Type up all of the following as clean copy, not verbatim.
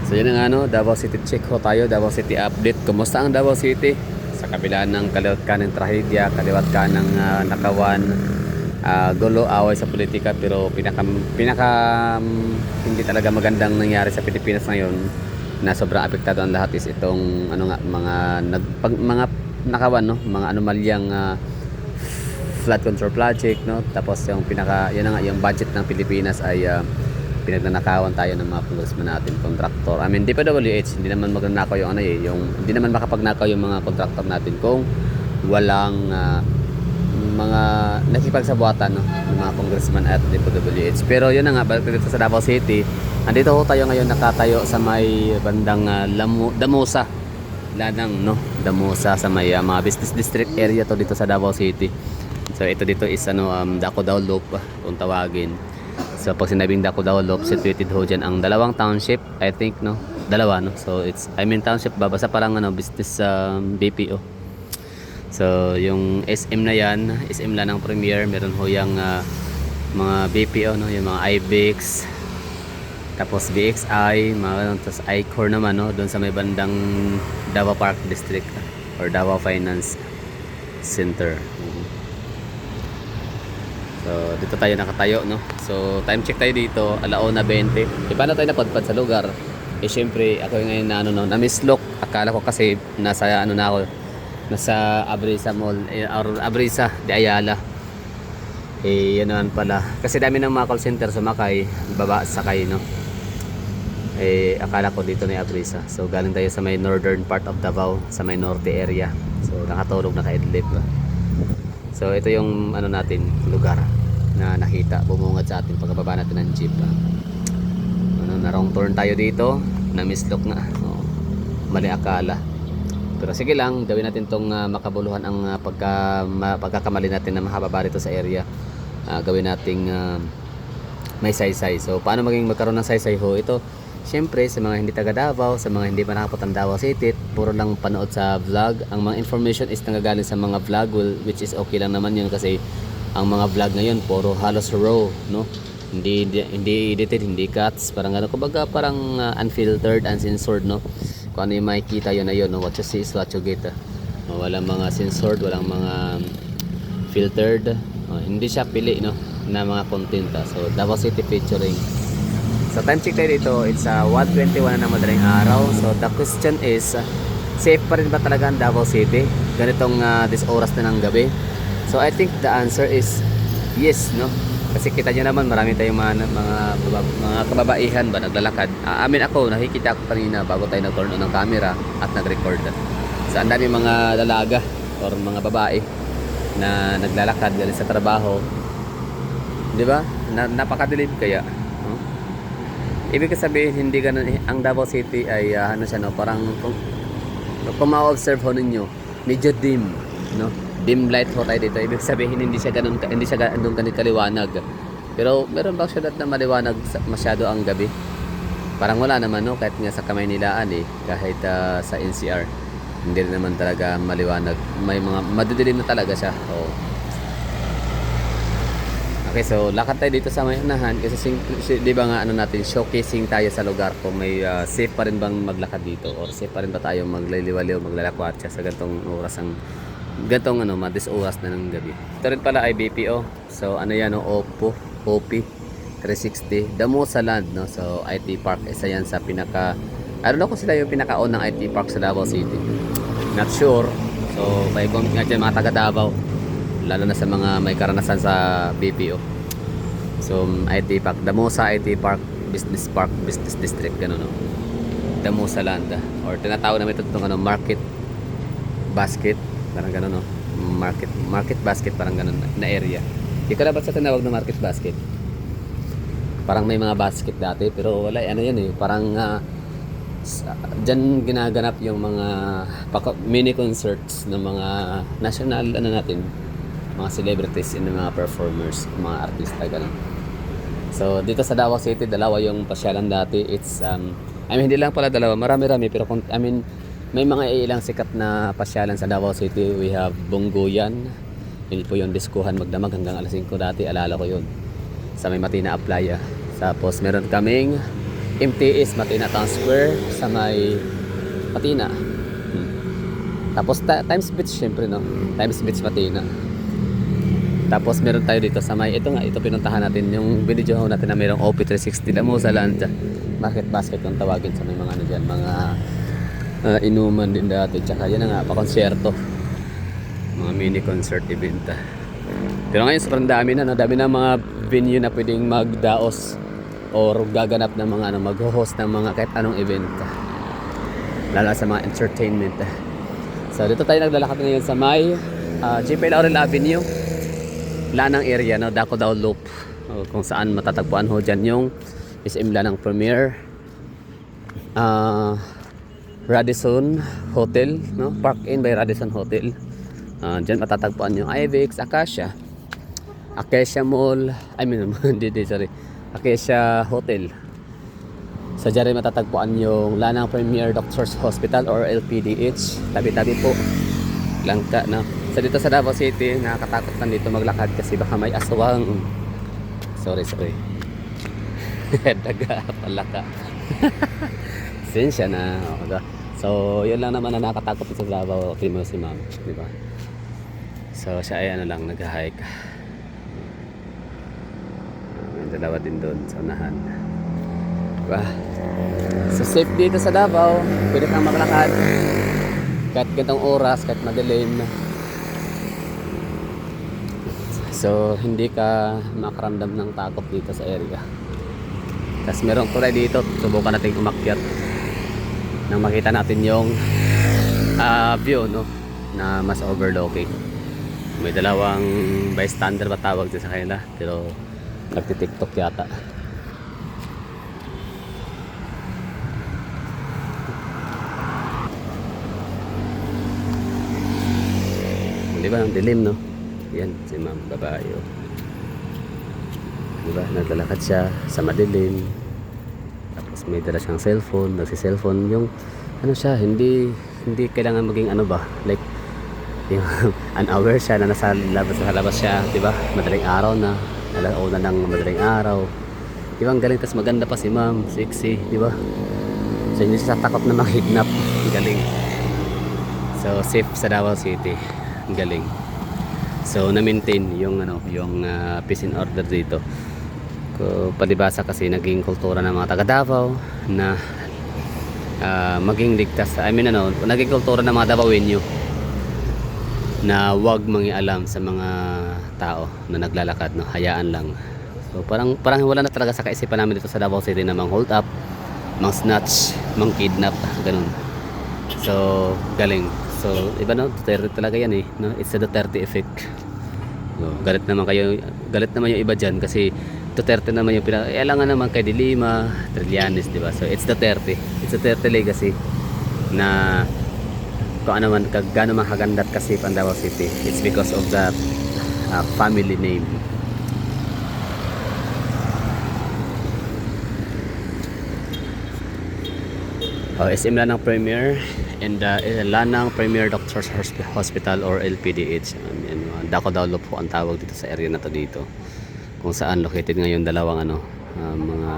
So yun ang ano, Davao City check ho tayo, Davao City update. Kumusta ang Davao City? Sa kabila ng kaliwat ka ng trahedya, kaliwat ka ng nakawan, gulo, away sa politika, pero pinaka hindi talaga magandang nangyari sa Pilipinas ngayon na sobrang apektado ang lahat is itong ano nga mga nakawan no, mga anomalyang flood control project no. Tapos yung yan nga yung budget ng Pilipinas ay pinagnanakawan tayo ng mga congressman natin, contractor. I mean, DPWH, hindi naman magnanakaw yung hindi naman makapagnakaw yung mga contractor natin kung walang mga nakipagsabuatan no, ng mga congressman at DPWH. Pero yun na nga, balik dito sa Davao City. Andito ho tayo ngayon nakatayo sa may bandang Damusa. Lanang no, Damusa sa may mga business district area to dito sa Davao City. So ito dito is Dako Daw Loop kung tawagin. So pag sinabing Dako Daw Loop, situated ho dyan ang dalawang township, I think no, dalawa no. So township babasa parang business BPO. So yung SM na yan, SM lang ng Premier, meron ho yung mga BPO no, yung mga IBEX, tapos BXI, tapos I-Core naman no, doon sa may bandang Davao Park District or Davao Finance Center. So dito tayo nakatayo no. So time check tayo dito, 1:20. Paano tayo napadpad sa lugar? Syempre ako ngayon na mislok. Akala ko kasi nasa nasa Abrisa Mall or Abrisa de Ayala. Yan naman pala. Kasi dami ng mga call center sumakay, baba sakay no. Akala ko dito na Abrisa. So galing tayo sa may northern part of Davao, sa may norte area. So nakatulog naka-headlamp. So ito yung natin lugar na nakita, bumungad sa atin pagkababa natin ng jeep. Na wrong turn tayo dito, na mislok nga. Mali akala. Pero sige lang, gawin natin tong makabuluhan ang pagkakamali natin na mahababa rito sa area. Gawin nating may saysay. So paano magkaroon ng saysay ho? Ito siyempre sa mga hindi taga Davao, sa mga hindi pa nakapunta ng Davao City, puro lang panood sa vlog. Ang mga information is nanggagaling sa mga vlog, which is okay lang naman yun kasi ang mga vlog ngayon puro halos raw, no? Hindi edited, hindi cuts, parang kumbaga parang unfiltered, uncensored, no? Kung ano yung makikita yun na yun, no? What you see is what you get. Walang mga censored, walang mga filtered. Hindi siya pili, no? Na mga content. So Davao City featuring. So time check tayo dito, it's 1:21 na madaling araw. So the question is, safe pa rin ba talaga ang Davao City ganitong this oras na ng gabi? So I think the answer is yes, no? Kasi kita nyo naman marami tayong mga kababaihan ba naglalakad. Ako nakikita ko kanina bago tayo nag-turn on ng camera at nag-record. So ang dami mga dalaga or mga babae na naglalakad galing sa trabaho. 'Di ba? Napakadilim kaya. Ibig sabihin hindi ganun ang Davao City ay siya no, parang kung ma-observe ho ninyo, medyo dim, no? Dim light ho tayo dito. Ibig sabihin hindi siya ganun ganito kaliwanag. Pero meron ba siya na maliwanag masyado ang gabi? Parang wala naman no, kahit nga sa Kamaynilaan kahit sa NCR hindi rin naman talaga maliwanag. May mga madidilim na talaga siya. Okay, so lakad tayo dito sa may unahan kasi di ba nga natin showcasing tayo sa lugar kung may safe pa rin bang maglakad dito or safe pa rin ba tayo magliliwaliw, maglalakwatsa sa gantong oras madis oras na ng gabi. Ito rin pala ay BPO. So yan OP 360 Damusa Land no. So IT Park isa yan sa pinaka kung sila yung pinaka-on ng IT Park sa Davao City. Not sure. So may comment nga dyan mga taga Davao, lalo na sa mga may karanasan sa BPO. So IT Park, Damusa IT Park, Business Park, Business District gano'n no. Damusa Land or tinatawag namin itong market basket, parang gano'n no. Market basket parang gano'n na area. Hindi ko dapat sa tinawag na market basket. Parang may mga basket dati pero wala yan parang dyan ginaganap yung mga mini concerts ng mga national natin, mga celebrities and mga performers, mga artista ganun. So dito sa Davao City dalawa yung pasyalan dati. It's hindi lang pala dalawa, marami pero may mga ilang sikat na pasyalan sa Davao City. We have Bonggoyan, yun po yung diskuhan magdamag hanggang alas 5 dati, alala ko yun, sa may Matina Aplaya. Tapos meron kaming MTS Matina Town Square sa may Matina. Tapos Times Beach syempre, no. Times Beach Matina. Tapos meron tayo dito sa may, ito nga, ito pinuntahan natin yung binidyohan natin na mayroong OP360 Lamo sa Lanza Market Basket kung tawagin sa may mga ano dyan, mga inuman din dati, tsaka yan na nga, pa-konsyerto, mga mini concert event. Pero ngayon sobrang dami na, no? Dami na mga venue na pwedeng magdaos or gaganap ng mga ano, mag-host ng mga kahit anong event, lalo sa mga entertainment. So dito tayo naglalakad ngayon sa may J.P. Laurel Avenue, Lanang area, no? Daco Dao Loop, kung saan matatagpuan ho dyan yung SM Lanang Premier, Radisson Hotel, no? Park Inn by Radisson Hotel. Dyan matatagpuan yung Ivex, Acacia Mall, sorry, Acacia Hotel. Sa dyan rin matatagpuan yung Lanang Premier Doctors Hospital or LPDH. Tabi-tabi po, Langka, no? So dito sa Davao City, nakakatakot lang dito maglakad kasi baka may aswang. Sorry. Daga, palaka. Sensya na. So yun lang naman na nakakatakot sa Davao, Primo si Ma'am, di ba? So siya ay ano lang, nag-hike. May dalawa din doon sa unahan. Diba? So safe dito sa Davao, pwede kang maglakad kahit gantong oras, kahit madilim. So hindi ka makaramdam ng takot dito sa area. Tapos merong tulay dito, subukan natin umakyat nang makita natin yung view, no, na mas overlooking. May dalawang bystander ba tawag din sa kanila, pero nagti-TikTok yata. Di ba, ang dilim, no? Yan, si Ma'am, babae. Di ba, naglalakad siya sa madilim. Tapos may dala siyang cellphone, nagsi-cellphone. Yung, ano siya, hindi kailangan maging ano ba, like, yung unaware siya na nasa labas siya, di ba? Madaling araw na, alauna ng madaling araw. Di ba, ang galing, tas maganda pa si Ma'am, sexy, di ba? So, hindi siya takot na makidnap. Galing. So, safe sa Davao City. Galing. So na-maintain yung ano, yung peace and order dito. Palibasa kasi naging kultura ng mga taga Davao na maging ligtas. Naging kultura ng mga Davaoenyo na wag mangialam sa mga tao na naglalakad, no, hayaan lang. So parang wala na talaga sa kaisipan namin dito sa Davao City na mang hold up, mang snatch, mang kidnap, ganun. So galing. So, iba, no? Duterte talaga yan, eh, no? It's a Duterte effect. No, galit naman yung iba dyan kasi Duterte naman yung alangan naman kay Dilima, Trillanes, di ba? So, it's Duterte. It's Duterte legacy na kung ano man, gaano makagandat kasi Davao City. It's because of that family name. SM Lanang Premier and Lanang Premier Doctors Hospital or LPDH. Daco Dao Loop po ang tawag dito sa area na to dito. Kung saan located ngayon dalawang mga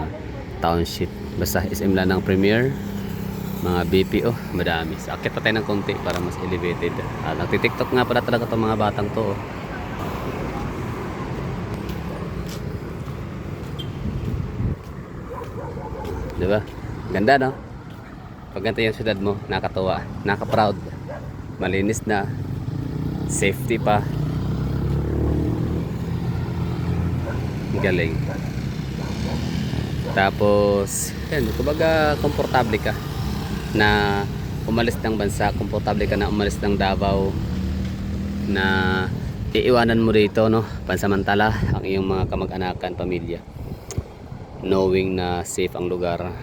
township. Basta SM Lanang Premier, mga BPO, madami. So, akit pa tayo ng konti para mas elevated. Nagti-TikTok nga pala talaga itong mga batang to. Diba? Ganda, no? Pag ganito yung syudad mo, nakatuwa, naka-proud, malinis na, safety pa, galing. Tapos yan, kumbaga komportable ka na umalis ng bansa, komportable ka na umalis ng Davao, na iiwanan mo dito, no, pansamantala ang iyong mga kamag-anakan, pamilya, knowing na safe ang lugar.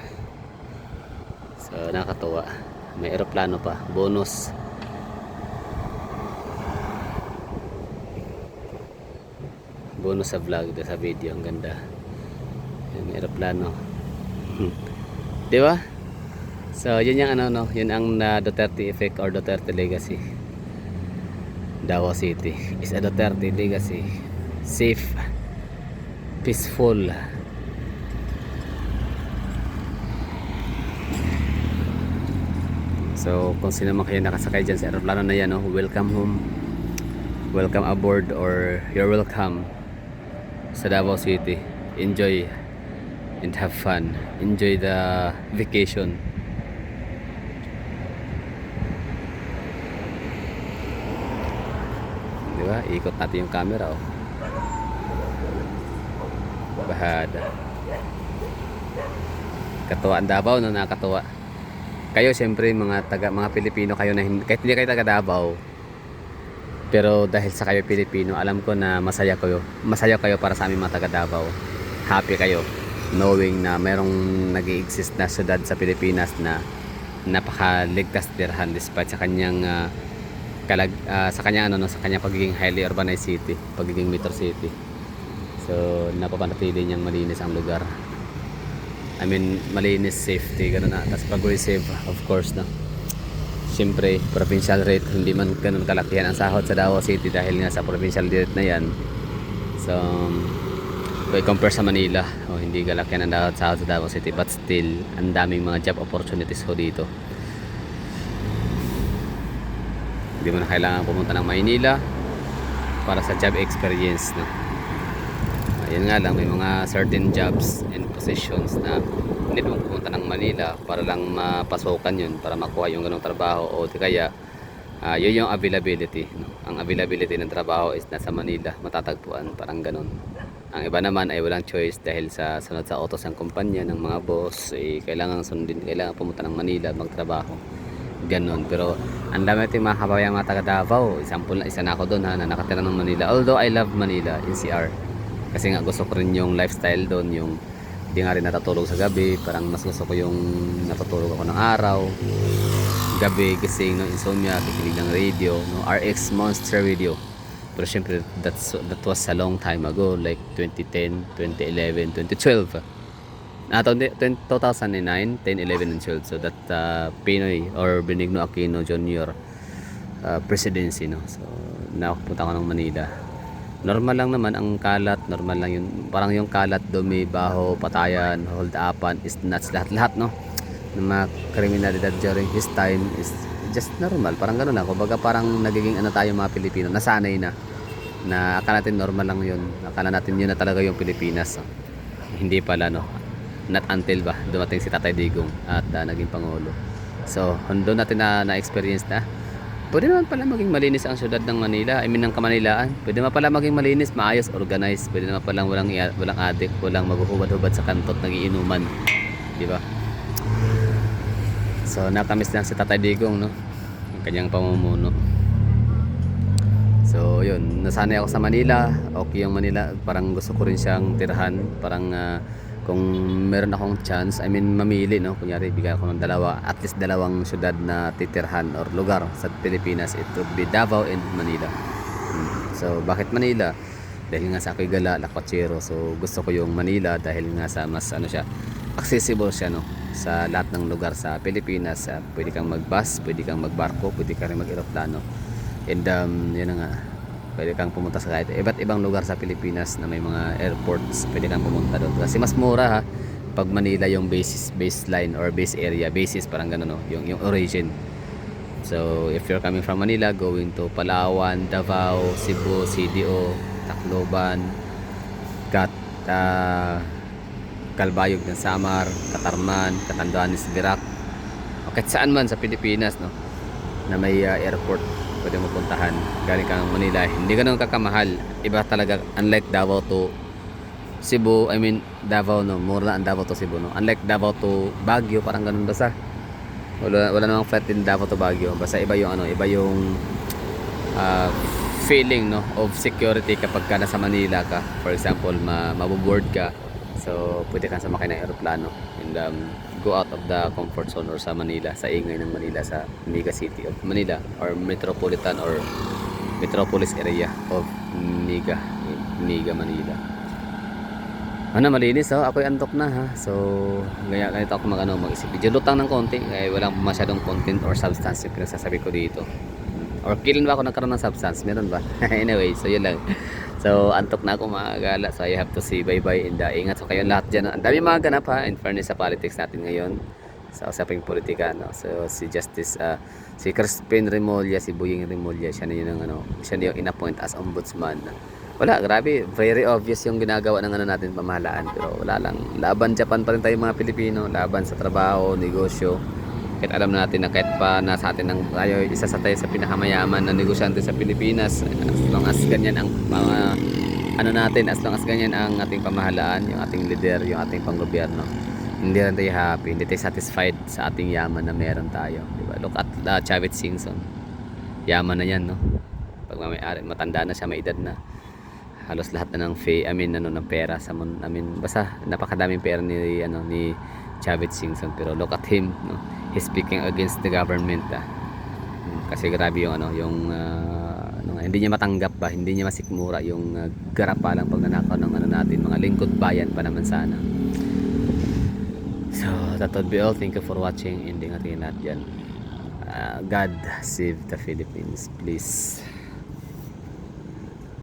So nakakatuwa, may eroplano pa, bonus. Bonus sa vlog, sa video, ang ganda. Yan, may eroplano. Di ba? So yun yung yun ang Duterte effect or Duterte legacy. Davao City is a Duterte legacy. Safe, peaceful, So kung sino man kayo nakasakay dyan sa aeroplano na yan, no, welcome home, welcome aboard, or you're welcome sa Davao City. Enjoy and have fun, enjoy the vacation. Diba? Ikot natin yung camera, oh. Bahada. Katuwa ang Davao, no? Nakakatuwa. Kayo siyempre mga Pilipino kayo na kahit hindi kayo taga Davao, pero dahil sa kayo Pilipino, alam ko na masaya kayo para sa aming mga taga Davao. Happy kayo knowing na merong nag-i-exist na syudad sa Pilipinas na napakaligtas tirhan despite sa kanyang sa kanyang pagiging highly urbanized city, pagiging metro city. So napapanatili niyang malinis ang lugar. I mean, malinis, safety, gano'n na. Tapos pag-receive, of course, no. Siyempre, provincial rate, hindi man ganun kalakihan ang sahod sa Davao City dahil nga sa provincial rate na yan. So, kung i-compare sa Manila, hindi kalakihan ang sahod sa Davao City, but still, ang daming mga job opportunities ho dito. Hindi mo na kailangan pumunta ng Maynila para sa job experience, no. Ayun nga lang, may mga certain jobs and positions na hindi mo pupunta ng Manila para lang mapasukan yun, para makuha yung ganong trabaho, o di kaya yun yung availability, no? Ang availability ng trabaho is nasa Manila, matatagpuan, parang ganon. Ang iba naman ay walang choice dahil sa sunod sa utos ng kumpanya ng mga boss, kailangan pumunta ng Manila magtrabaho, ganon. Pero ang dami natin mga kababayang mga taga Davao, example na isa na ako doon, na nakatira ng Manila, although I love Manila, NCR, kasi nga gusto ko rin yung lifestyle doon, yung hindi nga rin natutulog sa gabi, parang mas gusto ko yung natutulog ako ng araw, gabi gising, no, insomnia, kikinig ng radio, no, RX Monster Radio. Pero syempre that was a long time ago, like 2010, 2011, 2012, 2009, 10, 11 and 12. So that Pinoy or Benigno Aquino Jr. Presidency, no. So nakapunta ako ng Manila. Normal lang naman ang kalat, normal lang yun. Parang yung kalat, dumi, baho, patayan, hold upan, is nuts, lahat-lahat, no, ng mga kriminalidad during his time is just normal. Parang gano'n lang. Kumbaga parang nagiging tayo mga Pilipino, nasanay na akala natin normal lang yun. Akala natin yun na talaga yung Pilipinas. Hindi pala, no. Not until dumating si Tatay Digong at naging Pangulo. So, doon natin na-experience na pwede naman pala maging malinis ang syudad ng Manila, ng Kamanilaan. Pwede naman pala maging malinis, maayos, organized. Pwede naman pala walang adik, walang maghuhubad-hubad sa kantot, nagiinuman, di ba? So nakamiss lang si Tatay Digong, no, ang kanyang pamumuno. So yun, nasanay ako sa Manila. Okay yung Manila, parang gusto ko rin siyang tirahan. Parang kung meron akong chance, mamili, no, kunyari bigyan ako ng at least dalawang syudad na titirhan or lugar sa Pilipinas, it would be Davao and Manila. So bakit Manila? Dahil nga sa ako'y gala, lakwachero. So gusto ko yung Manila dahil nga sa mas siya, accessible siya, no, sa lahat ng lugar sa Pilipinas. Pwede kang mag-bus, pwede kang magbarko, pwede kang mag-eroplano. And yun na nga, pwede kang pumunta sa kahit iba't ibang lugar sa Pilipinas na may mga airports, pwede kang pumunta doon. Kasi mas mura, ha, pag Manila yung baseline or base area, basis, parang gano'n, no, yung origin. So if you're coming from Manila going to Palawan, Davao, Cebu, CDO, Tacloban, Calbayog ng Samar, Katarman, Catanduanes, Virac, o kahit saan man sa Pilipinas, no, na may airport, pwede mo puntahan. Galing kang Manila, hindi ganun kakamahal. Iba talaga, unlike Davao to Cebu, Davao, no, mura na ang Davao to Cebu, no. Unlike Davao to Baguio, parang ganun basta. Wala namang flight in Davao to Baguio. Basta iba yung feeling, no, of security kapag ka nasa Manila ka. For example, maboboard ka. So, pwede kang sumakay ng aeroplano and go out of the comfort zone or sa Manila, sa ingay ng Manila, sa mega city of Manila or metropolitan or metropolis area of Niga Manila. Malinis, ako'y antok na, ha. So ganito ako mag-isip video lutang ng konti, walang masyadong content or substance yung pinagsasabi ko dito. Or kailan ba ako nagkaroon ng substance? Meron ba? Anyway, so yun lang. So antok na ako mga gala, so I have to say bye bye and ingat so kayo lahat dyan. Ang dami mga ganap, ha, in fairness sa politics natin ngayon. sa usaping politika, no. So si Justice si Crispin Remulla, si Boying Remulla, siya na yung ano, siya na yung inappoint as ombudsman. Wala, grabe, very obvious yung ginagawa ng ano natin pamahalaan, pero wala lang. Laban Japan pa rin tayo mga Pilipino, laban sa trabaho, negosyo. Kahit alam natin na kahit pa nasa atin ng tayo isa sa tayo sa pinakamayaman na negosyante sa Pilipinas, as long as ganyan ang mga ano natin, as long as ganyan ang ating pamahalaan, yung ating leader, yung ating panggobyerno, hindi rin tayo happy, hindi tayo satisfied sa ating yaman na meron tayo, di ba? Look at Chavit Singson, yaman na yan, no? Pag may-ari, matanda na siya, may edad na, halos lahat na ng ng pera sa basta napakadaming pera ni Chavit Singson, pero look at him, no? He's speaking against the government, kasi grabe yung hindi niya matanggap ba, hindi niya masikmura yung garapalang pagnanakaw ng natin, mga lingkod bayan pa naman sana. So that would be all. Thank you for watching. Ending natin lahat yan. God save the Philippines, please.